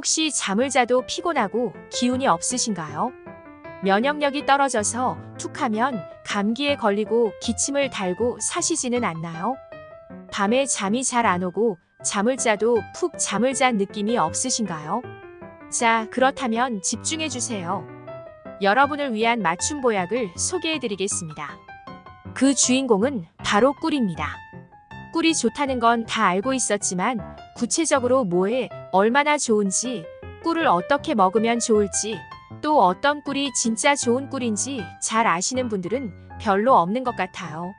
혹시 잠을 자도 피곤하고 기운이 없으신가요? 면역력이 떨어져서 툭하면 감기에 걸리고 기침을 달고 사시지는 않나요? 밤에 잠이 잘 안 오고 잠을 자도 푹 잠을 잔 느낌이 없으신가요? 자, 그렇다면 집중해 주세요. 여러분을 위한 맞춤 보약을 소개해 드리겠습니다. 그 주인공은 바로 꿀입니다. 꿀이 좋다는 건 다 알고 있었지만 구체적으로 뭐에 얼마나 좋은지, 꿀을 어떻게 먹으면 좋을지, 또 어떤 꿀이 진짜 좋은 꿀인지 잘 아시는 분들은 별로 없는 것 같아요.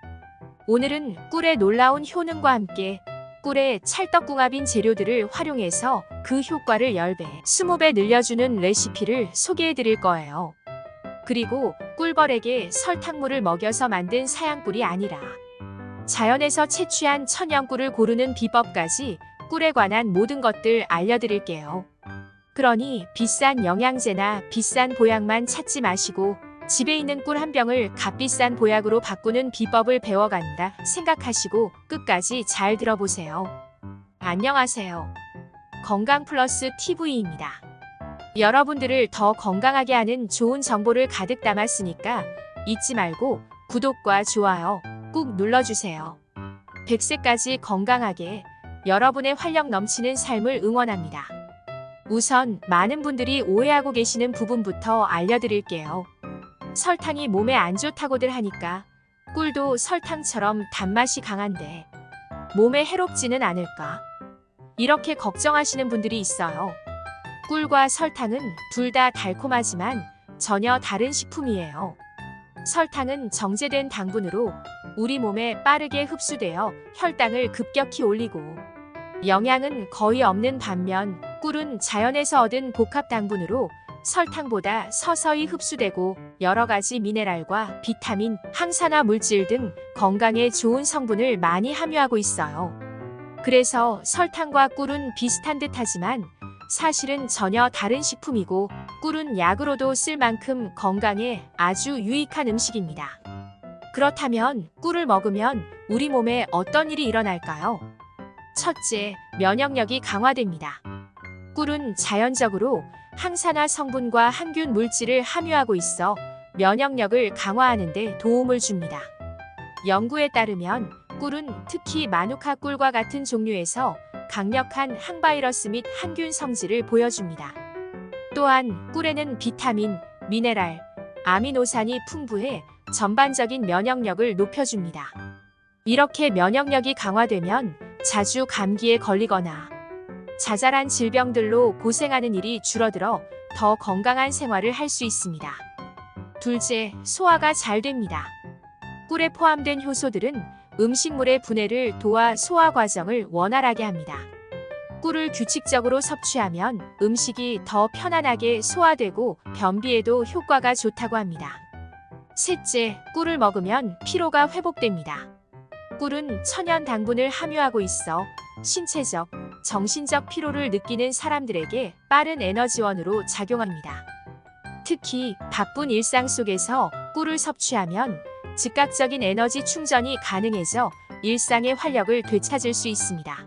오늘은 꿀의 놀라운 효능과 함께 꿀의 찰떡궁합인 재료들을 활용해서 그 효과를 10배, 20배 늘려주는 레시피를 소개해 드릴 거예요. 그리고 꿀벌에게 설탕물을 먹여서 만든 사양꿀이 아니라 자연에서 채취한 천연꿀을 고르는 비법까지 꿀에 관한 모든 것들 알려드릴게요. 그러니 비싼 영양제나 비싼 보약만 찾지 마시고 집에 있는 꿀 한 병을 값비싼 보약으로 바꾸는 비법을 배워간다 생각하시고 끝까지 잘 들어보세요. 안녕하세요. 건강플러스 TV입니다. 여러분들을 더 건강하게 하는 좋은 정보를 가득 담았으니까 잊지 말고 구독과 좋아요 꾹 눌러주세요. 100세까지 건강하게 여러분의 활력 넘치는 삶을 응원합니다. 우선 많은 분들이 오해하고 계시는 부분부터 알려드릴게요. 설탕이 몸에 안 좋다고들 하니까 꿀도 설탕처럼 단맛이 강한데 몸에 해롭지는 않을까? 이렇게 걱정하시는 분들이 있어요. 꿀과 설탕은 둘 다 달콤하지만 전혀 다른 식품이에요. 설탕은 정제된 당분으로 우리 몸에 빠르게 흡수되어 혈당을 급격히 올리고 영양은 거의 없는 반면 꿀은 자연에서 얻은 복합 당분으로 설탕보다 서서히 흡수되고 여러 가지 미네랄과 비타민, 항산화 물질 등 건강에 좋은 성분을 많이 함유하고 있어요. 그래서 설탕과 꿀은 비슷한 듯하지만 사실은 전혀 다른 식품이고 꿀은 약으로도 쓸 만큼 건강에 아주 유익한 음식입니다. 그렇다면 꿀을 먹으면 우리 몸에 어떤 일이 일어날까요? 첫째, 면역력이 강화됩니다. 꿀은 자연적으로 항산화 성분과 항균 물질을 함유하고 있어 면역력을 강화하는 데 도움을 줍니다. 연구에 따르면 꿀은 특히 마누카 꿀과 같은 종류에서 강력한 항바이러스 및 항균 성질을 보여줍니다. 또한 꿀에는 비타민, 미네랄, 아미노산이 풍부해 전반적인 면역력을 높여줍니다. 이렇게 면역력이 강화되면 자주 감기에 걸리거나 자잘한 질병들로 고생하는 일이 줄어들어 더 건강한 생활을 할 수 있습니다. 둘째, 소화가 잘 됩니다. 꿀에 포함된 효소들은 음식물의 분해를 도와 소화 과정을 원활하게 합니다. 꿀을 규칙적으로 섭취하면 음식이 더 편안하게 소화되고 변비에도 효과가 좋다고 합니다. 셋째, 꿀을 먹으면 피로가 회복됩니다. 꿀은 천연 당분을 함유하고 있어 신체적, 정신적 피로를 느끼는 사람들에게 빠른 에너지원으로 작용합니다. 특히 바쁜 일상 속에서 꿀을 섭취하면 즉각적인 에너지 충전이 가능해져 일상의 활력을 되찾을 수 있습니다.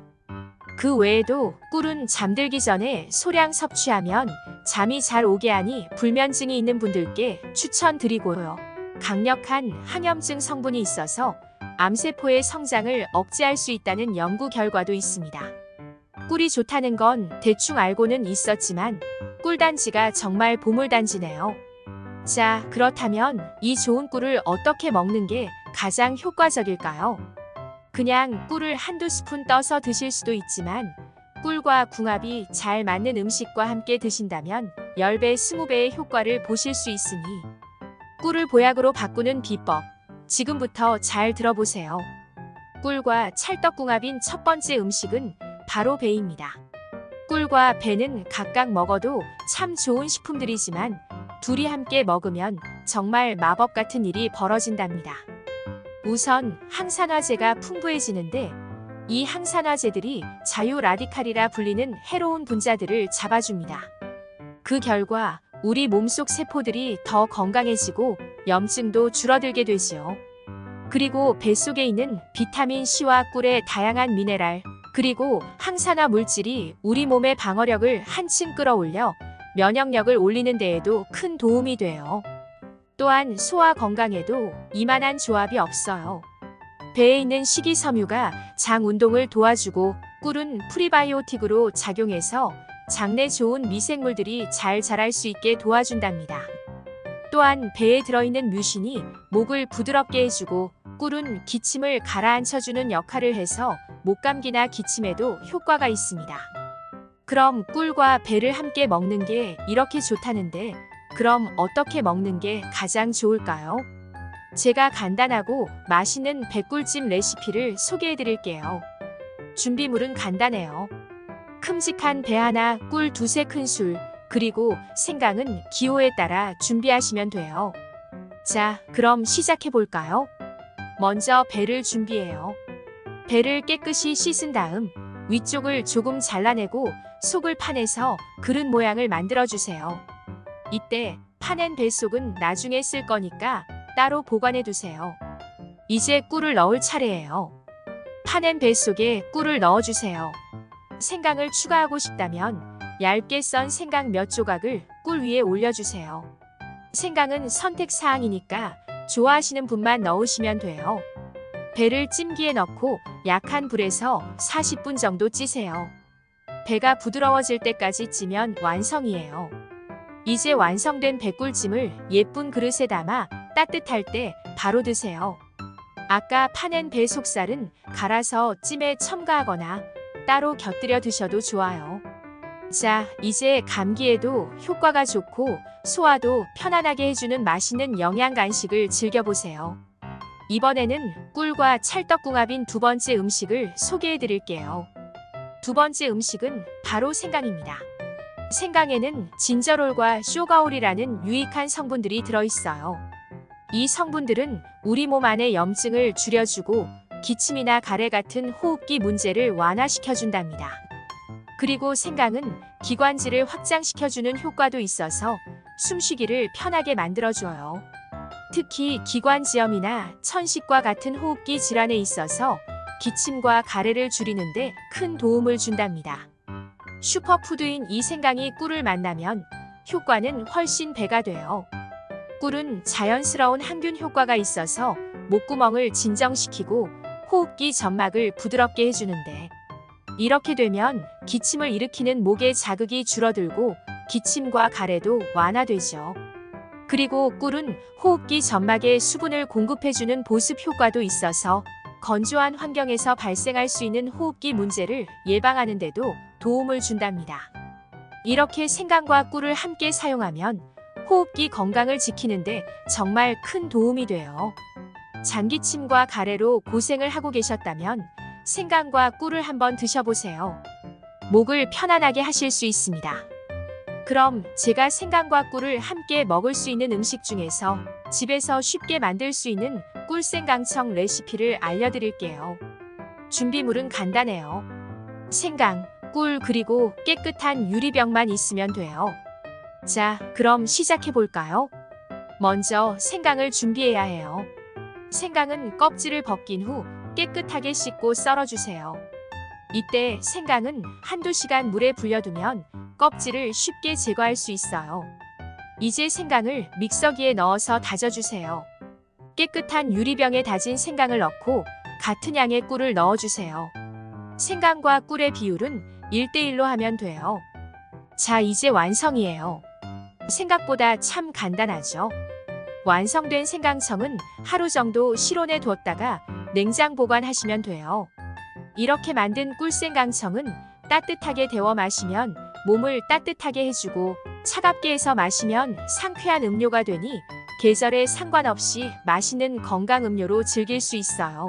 그 외에도 꿀은 잠들기 전에 소량 섭취하면 잠이 잘 오게 하니 불면증이 있는 분들께 추천드리고요. 강력한 항염증 성분이 있어서 암세포의 성장을 억제할 수 있다는 연구 결과도 있습니다. 꿀이 좋다는 건 대충 알고는 있었지만 꿀단지가 정말 보물단지네요. 자, 그렇다면 이 좋은 꿀을 어떻게 먹는 게 가장 효과적일까요? 그냥 꿀을 한두 스푼 떠서 드실 수도 있지만 꿀과 궁합이 잘 맞는 음식과 함께 드신다면 10배, 20배의 효과를 보실 수 있으니 꿀을 보약으로 바꾸는 비법, 지금부터 잘 들어보세요. 꿀과 찰떡궁합인 첫 번째 음식은 바로 배입니다. 꿀과 배는 각각 먹어도 참 좋은 식품들이지만 둘이 함께 먹으면 정말 마법 같은 일이 벌어진답니다. 우선 항산화제가 풍부해지는데 이 항산화제들이 자유라디칼이라 불리는 해로운 분자들을 잡아줍니다. 그 결과 우리 몸속 세포들이 더 건강해지고 염증도 줄어들게 되지요. 그리고 뱃속에 있는 비타민 C와 꿀의 다양한 미네랄, 그리고 항산화 물질이 우리 몸의 방어력을 한층 끌어올려 면역력을 올리는 데에도 큰 도움이 돼요. 또한 소화 건강에도 이만한 조합이 없어요. 배에 있는 식이섬유가 장 운동을 도와주고 꿀은 프리바이오틱으로 작용해서 장내 좋은 미생물들이 잘 자랄 수 있게 도와준답니다. 또한 배에 들어있는 뮤신이 목을 부드럽게 해주고 꿀은 기침을 가라앉혀주는 역할을 해서 목감기나 기침에도 효과가 있습니다. 그럼 꿀과 배를 함께 먹는 게 이렇게 좋다는데 그럼 어떻게 먹는 게 가장 좋을까요? 제가 간단하고 맛있는 배꿀찜 레시피를 소개해 드릴게요. 준비물은 간단해요. 큼직한 배 하나, 꿀 두세 큰술, 그리고 생강은 기호에 따라 준비하시면 돼요. 자, 그럼 시작해 볼까요? 먼저 배를 준비해요. 배를 깨끗이 씻은 다음 위쪽을 조금 잘라내고 속을 파내서 그릇 모양을 만들어주세요. 이때 파낸 배 속은 나중에 쓸 거니까 따로 보관해 두세요. 이제 꿀을 넣을 차례예요. 파낸 배 속에 꿀을 넣어주세요. 생강을 추가하고 싶다면 얇게 썬 생강 몇 조각을 꿀 위에 올려주세요. 생강은 선택사항이니까 좋아하시는 분만 넣으시면 돼요. 배를 찜기에 넣고 약한 불에서 40분 정도 찌세요. 배가 부드러워질 때까지 찌면 완성이에요. 이제 완성된 배꿀찜을 예쁜 그릇에 담아 따뜻할 때 바로 드세요. 아까 파낸 배 속살은 갈아서 찜에 첨가하거나 따로 곁들여 드셔도 좋아요. 자, 이제 감기에도 효과가 좋고 소화도 편안하게 해주는 맛있는 영양 간식을 즐겨보세요. 이번에는 꿀과 찰떡궁합인 두 번째 음식을 소개해 드릴게요. 두 번째 음식은 바로 생강입니다. 생강에는 진저롤과 쇼가올이라는 유익한 성분들이 들어있어요. 이 성분들은 우리 몸 안의 염증을 줄여주고 기침이나 가래 같은 호흡기 문제를 완화시켜준답니다. 그리고 생강은 기관지를 확장시켜주는 효과도 있어서 숨쉬기를 편하게 만들어줘요. 특히 기관지염이나 천식과 같은 호흡기 질환에 있어서 기침과 가래를 줄이는데 큰 도움을 준답니다. 슈퍼푸드인 이 생강이 꿀을 만나면 효과는 훨씬 배가 돼요. 꿀은 자연스러운 항균 효과가 있어서 목구멍을 진정시키고 호흡기 점막을 부드럽게 해주는데 이렇게 되면 기침을 일으키는 목의 자극이 줄어들고 기침과 가래도 완화되죠. 그리고 꿀은 호흡기 점막에 수분을 공급해주는 보습 효과도 있어서 건조한 환경에서 발생할 수 있는 호흡기 문제를 예방하는 데도 도움을 준답니다. 이렇게 생강과 꿀을 함께 사용하면 호흡기 건강을 지키는데 정말 큰 도움이 돼요. 장기침과 가래로 고생을 하고 계셨다면 생강과 꿀을 한번 드셔보세요. 목을 편안하게 하실 수 있습니다. 그럼 제가 생강과 꿀을 함께 먹을 수 있는 음식 중에서 집에서 쉽게 만들 수 있는 꿀생강청 레시피를 알려드릴게요. 준비물은 간단해요. 생강, 꿀 그리고 깨끗한 유리병만 있으면 돼요. 자, 그럼 시작해볼까요? 먼저 생강을 준비해야 해요. 생강은 껍질을 벗긴 후 깨끗하게 씻고 썰어주세요. 이때 생강은 한두 시간 물에 불려두면 껍질을 쉽게 제거할 수 있어요. 이제 생강을 믹서기에 넣어서 다져주세요. 깨끗한 유리병에 다진 생강을 넣고 같은 양의 꿀을 넣어주세요. 생강과 꿀의 비율은 1:1로 하면 돼요. 자, 이제 완성이에요. 생각보다 참 간단하죠? 완성된 생강청은 하루 정도 실온에 두었다가 냉장 보관하시면 돼요. 이렇게 만든 꿀생강청은 따뜻하게 데워 마시면 몸을 따뜻하게 해주고 차갑게 해서 마시면 상쾌한 음료가 되니 계절에 상관없이 맛있는 건강 음료로 즐길 수 있어요.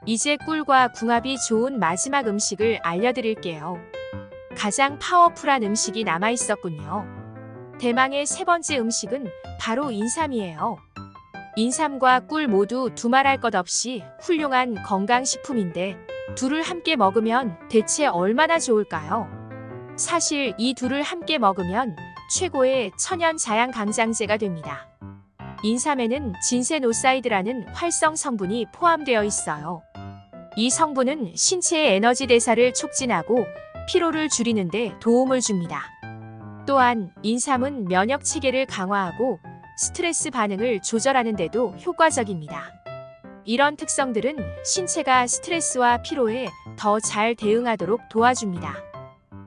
이제 꿀과 궁합이 좋은 마지막 음식을 알려드릴게요. 가장 파워풀한 음식이 남아있었군요. 대망의 세 번째 음식은 바로 인삼이에요. 인삼과 꿀 모두 두말할 것 없이 훌륭한 건강식품인데 둘을 함께 먹으면 대체 얼마나 좋을까요? 사실 이 둘을 함께 먹으면 최고의 천연 자양 강장제가 됩니다. 인삼에는 진세노사이드라는 활성 성분이 포함되어 있어요. 이 성분은 신체의 에너지 대사를 촉진하고 피로를 줄이는 데 도움을 줍니다. 또한 인삼은 면역 체계를 강화하고 스트레스 반응을 조절하는 데도 효과적입니다. 이런 특성들은 신체가 스트레스와 피로에 더 잘 대응하도록 도와줍니다.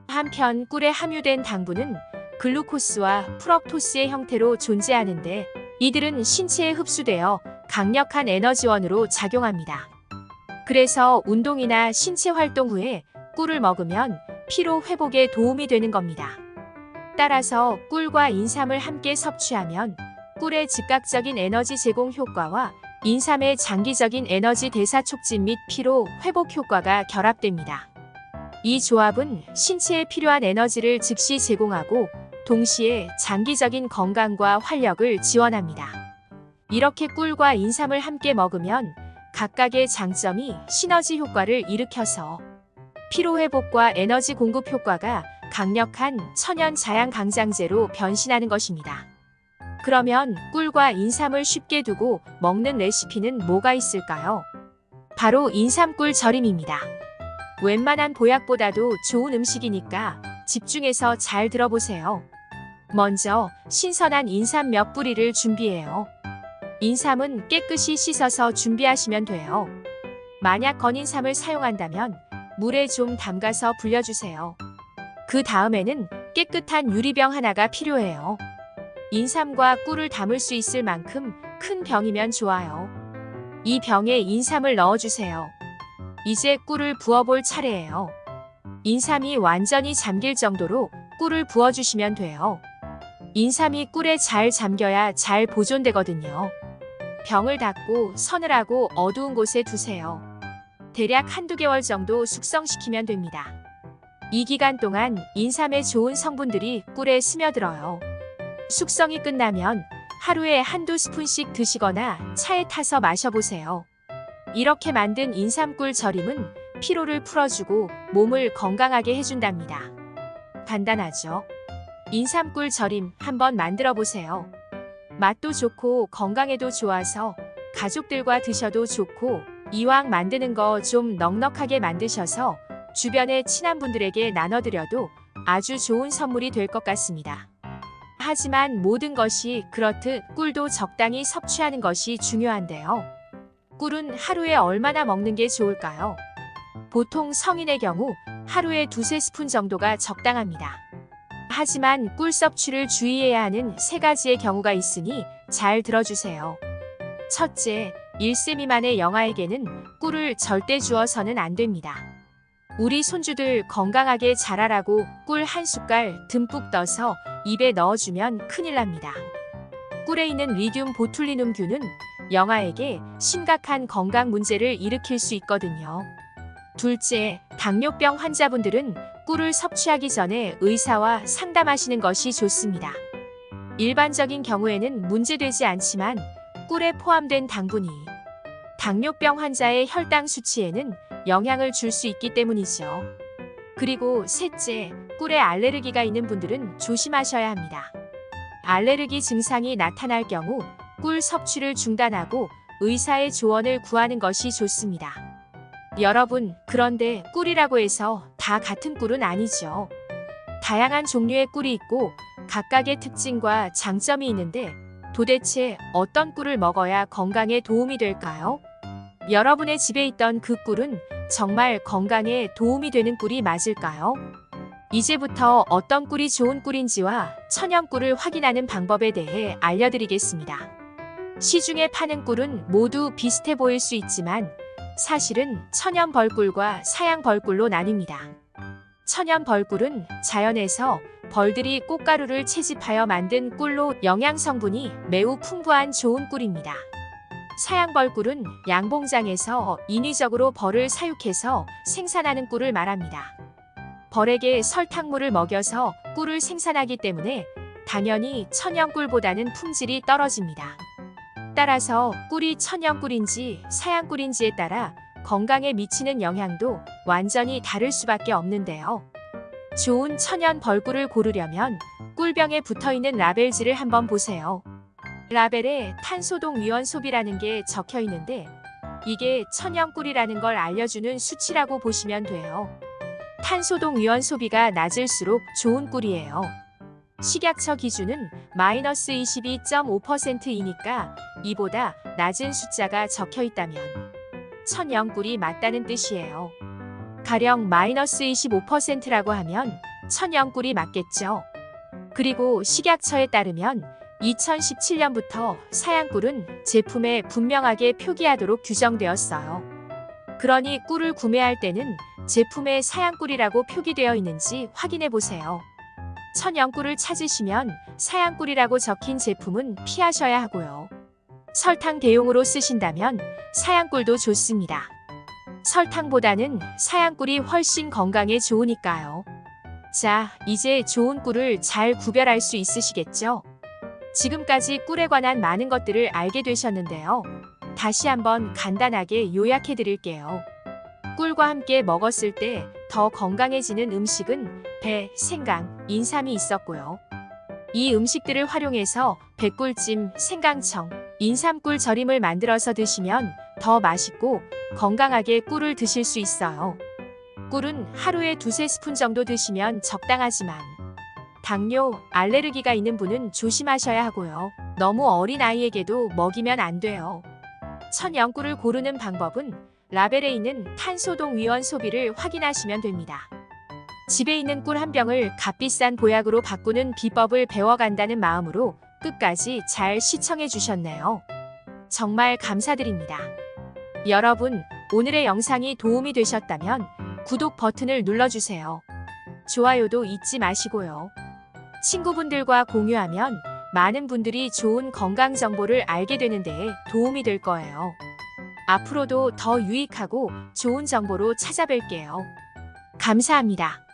한편 꿀에 함유된 당분은 글루코스와 프럭토스의 형태로 존재하는데 이들은 신체에 흡수되어 강력한 에너지원으로 작용합니다. 그래서 운동이나 신체 활동 후에 꿀을 먹으면 피로 회복에 도움이 되는 겁니다. 따라서 꿀과 인삼을 함께 섭취하면 꿀의 즉각적인 에너지 제공 효과와 인삼의 장기적인 에너지 대사 촉진 및 피로 회복 효과가 결합됩니다. 이 조합은 신체에 필요한 에너지를 즉시 제공하고 동시에 장기적인 건강과 활력을 지원합니다. 이렇게 꿀과 인삼을 함께 먹으면 각각의 장점이 시너지 효과를 일으켜서 피로 회복과 에너지 공급 효과가 강력한 천연 자양 강장제로 변신하는 것입니다. 그러면 꿀과 인삼을 쉽게 두고 먹는 레시피는 뭐가 있을까요? 바로 인삼꿀 절임입니다. 웬만한 보약보다도 좋은 음식이니까 집중해서 잘 들어보세요. 먼저 신선한 인삼 몇 뿌리를 준비해요. 인삼은 깨끗이 씻어서 준비하시면 돼요. 만약 건인삼을 사용한다면 물에 좀 담가서 불려주세요. 그 다음에는 깨끗한 유리병 하나가 필요해요. 인삼과 꿀을 담을 수 있을 만큼 큰 병이면 좋아요. 이 병에 인삼을 넣어주세요. 이제 꿀을 부어볼 차례예요. 인삼이 완전히 잠길 정도로 꿀을 부어주시면 돼요. 인삼이 꿀에 잘 잠겨야 잘 보존되거든요. 병을 닫고 서늘하고 어두운 곳에 두세요. 대략 한두 개월 정도 숙성시키면 됩니다. 이 기간 동안 인삼의 좋은 성분들이 꿀에 스며들어요. 숙성이 끝나면 하루에 한두 스푼씩 드시거나 차에 타서 마셔보세요. 이렇게 만든 인삼꿀 절임은 피로를 풀어주고 몸을 건강하게 해준답니다. 간단하죠? 인삼꿀 절임 한번 만들어 보세요. 맛도 좋고 건강에도 좋아서 가족들과 드셔도 좋고 이왕 만드는 거 좀 넉넉하게 만드셔서 주변에 친한 분들에게 나눠드려도 아주 좋은 선물이 될 것 같습니다. 하지만 모든 것이 그렇듯 꿀도 적당히 섭취하는 것이 중요한데요. 꿀은 하루에 얼마나 먹는 게 좋을까요? 보통 성인의 경우 하루에 2~3스푼 정도가 적당합니다. 하지만 꿀 섭취를 주의해야 하는 3가지의 경우가 있으니 잘 들어주세요. 첫째, 1세 미만의 영아에게는 꿀을 절대 주어서는 안 됩니다. 우리 손주들 건강하게 자라라고 꿀 한 숟갈 듬뿍 떠서 입에 넣어주면 큰일 납니다. 꿀에 있는 리듐 보툴리눔균은 영아에게 심각한 건강 문제를 일으킬 수 있거든요. 둘째, 당뇨병 환자분들은 꿀을 섭취하기 전에 의사와 상담하시는 것이 좋습니다. 일반적인 경우에는 문제되지 않지만 꿀에 포함된 당분이 당뇨병 환자의 혈당 수치에는 영향을 줄 수 있기 때문이죠. 그리고 셋째, 꿀에 알레르기가 있는 분들은 조심하셔야 합니다. 알레르기 증상이 나타날 경우 꿀 섭취를 중단하고 의사의 조언을 구하는 것이 좋습니다. 여러분, 그런데 꿀이라고 해서 다 같은 꿀은 아니죠. 다양한 종류의 꿀이 있고 각각의 특징과 장점이 있는데 도대체 어떤 꿀을 먹어야 건강에 도움이 될까요? 여러분의 집에 있던 그 꿀은 정말 건강에 도움이 되는 꿀이 맞을까요? 이제부터 어떤 꿀이 좋은 꿀인지와 천연 꿀을 확인하는 방법에 대해 알려드리겠습니다. 시중에 파는 꿀은 모두 비슷해 보일 수 있지만 사실은 천연 벌꿀과 사양 벌꿀로 나뉩니다. 천연 벌꿀은 자연에서 벌들이 꽃가루를 채집하여 만든 꿀로 영양 성분이 매우 풍부한 좋은 꿀입니다. 사양 벌꿀은 양봉장에서 인위적으로 벌을 사육해서 생산하는 꿀을 말합니다. 벌에게 설탕물을 먹여서 꿀을 생산하기 때문에 당연히 천연 꿀보다는 품질이 떨어집니다. 따라서 꿀이 천연 꿀인지 사양 꿀인지에 따라 건강에 미치는 영향도 완전히 다를 수밖에 없는데요. 좋은 천연 벌꿀을 고르려면 꿀병에 붙어있는 라벨지를 한번 보세요. 라벨에 탄소동 위원소비라는 게 적혀 있는데 이게 천연꿀이라는 걸 알려주는 수치라고 보시면 돼요. 탄소동 위원 소비가 낮을수록 좋은 꿀이에요. 식약처 기준은 마이너스 22.5%이니까 이보다 낮은 숫자가 적혀 있다면 천연꿀이 맞다는 뜻이에요. 가령 마이너스 25%라고 하면 천연꿀이 맞겠죠. 그리고 식약처에 따르면 2017년부터 사양꿀은 제품에 분명하게 표기하도록 규정되었어요. 그러니 꿀을 구매할 때는 제품에 사양꿀이라고 표기되어 있는지 확인해 보세요. 천연꿀을 찾으시면 사양꿀이라고 적힌 제품은 피하셔야 하고요. 설탕 대용으로 쓰신다면 사양꿀도 좋습니다. 설탕보다는 사양꿀이 훨씬 건강에 좋으니까요. 자, 이제 좋은 꿀을 잘 구별할 수 있으시겠죠? 지금까지 꿀에 관한 많은 것들을 알게 되셨는데요. 다시 한번 간단하게 요약해 드릴게요. 꿀과 함께 먹었을 때 더 건강해지는 음식은 배, 생강, 인삼이 있었고요. 이 음식들을 활용해서 배꿀찜, 생강청, 인삼꿀 절임을 만들어서 드시면 더 맛있고 건강하게 꿀을 드실 수 있어요. 꿀은 하루에 2~3스푼 정도 드시면 적당하지만 당뇨, 알레르기가 있는 분은 조심하셔야 하고요. 너무 어린 아이에게도 먹이면 안 돼요. 천연꿀을 고르는 방법은 라벨에 있는 탄소동 위원 소비를 확인하시면 됩니다. 집에 있는 꿀 한 병을 값비싼 보약으로 바꾸는 비법을 배워간다는 마음으로 끝까지 잘 시청해 주셨네요. 정말 감사드립니다. 여러분, 오늘의 영상이 도움이 되셨다면 구독 버튼을 눌러주세요. 좋아요도 잊지 마시고요. 친구분들과 공유하면 많은 분들이 좋은 건강 정보를 알게 되는 데에 도움이 될 거예요. 앞으로도 더 유익하고 좋은 정보로 찾아뵐게요. 감사합니다.